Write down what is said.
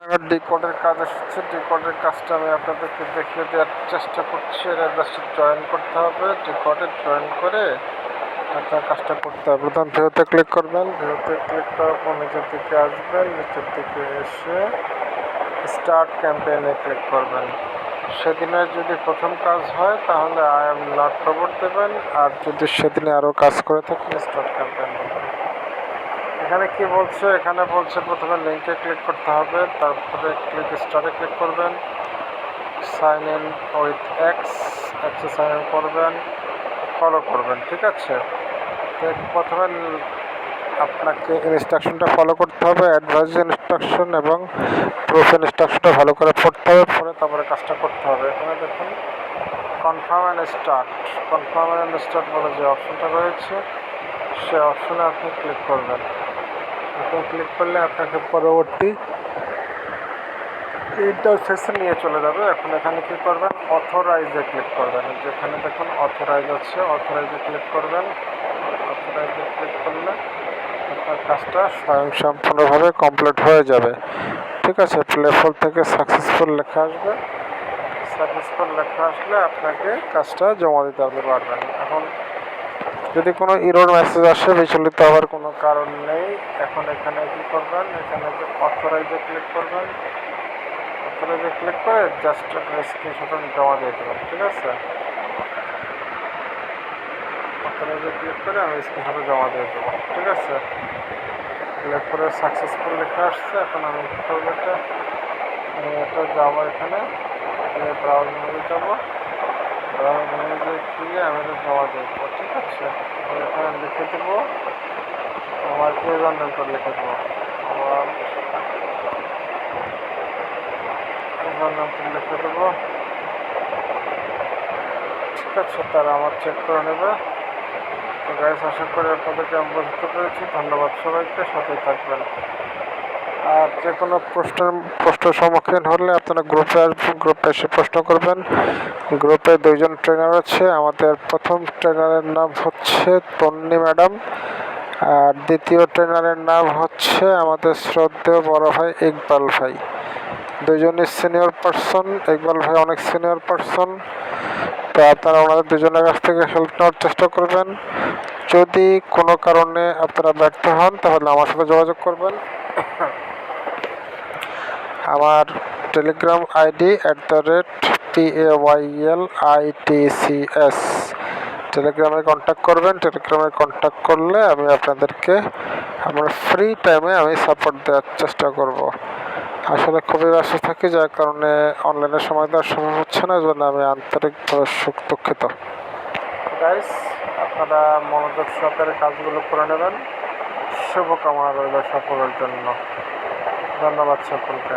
ডিকোডের কাজ এসেছে। ডিকোডের কাজটা আমি আপনাদেরকে দেখিয়ে দেওয়ার চেষ্টা করছি। এর অ্যাড্রেসটা জয়েন করতে হবে। ডিকোডে জয়েন করে আপনার কাজটা করতে হবে। প্রথম ভিউতে ক্লিক করবেন। ভিউতে ক্লিক করার পর নিচের দিকে আসবেন। নিচের দিকে এসে স্টার্ট ক্যাম্পেইনে ক্লিক করবেন। সেদিনের যদি প্রথম কাজ হয় তাহলে আই এম নট রোবট দেবেন, আর যদি সেদিনে আরও কাজ করে থাকেন স্টার্ট ক্যাম্পেইন দেবেন। এখানে কি বলছে? এখানে বলছে প্রথমে লিঙ্কে ক্লিক করতে হবে, তারপরে ক্লিক স্টারে ক্লিক করবেন, সাইন ইন উইথ এক্সে সাইন ইন করবেন, ফলো করবেন। ঠিক আছে, তো প্রথমে আপনাকে ইনস্ট্রাকশনটা ফলো করতে হবে, অ্যাডভাইস ইনস্ট্রাকশন এবং প্রুফ ইনস্ট্রাকশনটা ভালো করে পড়তে হবে, পরে তারপরে কাজটা করতে হবে। এখানে দেখুন confirm and start, confirm and start বলে যে অপশনটা রয়েছে সে অপশনে আপনি ক্লিক করবেন। আপনি ক্লিক করলে আপনাকে পরবর্তী ইন্টারফেসে নিয়ে চলে যাবে। এখন এখানে কী করবেন? অথরাইজে ক্লিক করবেন। যেখানে দেখুন অথরাইজ আছে, অথরাইজে ক্লিক করবেন। অথরাইজে ক্লিক করলে আপনার কাজটা স্বয়ংসম্পূর্ণভাবে কমপ্লিট হয়ে যাবে। ঠিক আছে, প্লেফল থেকে সাকসেসফুল লেখা আসবে। সাকসেসফুল লেখা আসলে আপনাকে কাজটা জমা দিতে পারবেন। এখন যদি কোনো ইরর মেসেজ আসে বিচলিত হওয়ার কোনো কারণ নেই। এখন এখানে কী করবেন? এখানে যে অথরাইজে ক্লিক করবেন। অথরাইজে ক্লিক করে জাস্ট স্ক্রিনশট জমা দিয়ে দেবেন। ঠিক আছে, অথরাইজে ক্লিক করে আমি স্ক্রিনশট জমা দিয়ে দেবো। ঠিক আছে, ক্লিক করে সাকসেসফুল লেখা আসছে। এখন আমি কী করবো? এটা যাবো, এখানে ব্রাউজ মেনুতে যাবো। ব্রাউজ মেনুতে গিয়ে আমি এটা জমা দেবো। ঠিক আছে, এখানে লিখে দেবো আমার ইউজারনেম করে লিখে দেবো। আমার ইউজারনেমটা লিখে দেবো। ঠিক আছে, তারা আমার চেক করে নেবে। তো গাইস, আশা করি আপনাদেরকে আমি বুঝতে পেরেছি। ধন্যবাদ সবাইকে, সাথেই থাকবেন। আর যে কোনো প্রশ্নের সম্মুখীন হলে আপনারা গ্রুপে আসবেন, গ্রুপে এসে প্রশ্ন করবেন। গ্রুপে 2 জন ট্রেনার আছে। আমাদের প্রথম ট্রেনারের নাম হচ্ছে তন্নি ম্যাডাম, আর দ্বিতীয় ট্রেনারের নাম হচ্ছে আমাদের শ্রদ্ধেয় বড় ভাই ইকবাল ভাই। দুজনই সিনিয়র পারসন। ইকবাল ভাই অনেক সিনিয়র পারসন। তো আপনারা ওনাদের দুজনের কাছ থেকে হেল্প নেওয়ার চেষ্টা করবেন। যদি কোনো কারণে আপনারা ব্যর্থ হন তাহলে আমার সাথে যোগাযোগ করবেন। আমার টেলিগ্রাম আইডি @PAYLITCS, টেলিগ্রামে কন্ট্যাক্ট করবেন। টেলিগ্রামে কন্ট্যাক্ট করলে আমি আপনাদেরকে আমার ফ্রি টাইমে আমি সাপোর্ট দেওয়ার চেষ্টা করব। আসলে খুবই ব্যস্ত থাকি, যার কারণে অনলাইনে সময় দেওয়ার সম্ভব হচ্ছে না। এই জন্য আমি আন্তরিকভাবে দুঃখিত। গাইস, আপনারা মনোযোগ সহকারে কাজগুলো করে নেবেন। শুভকামনা রইল সকলের জন্য। ধন্যবাদ সকলকে।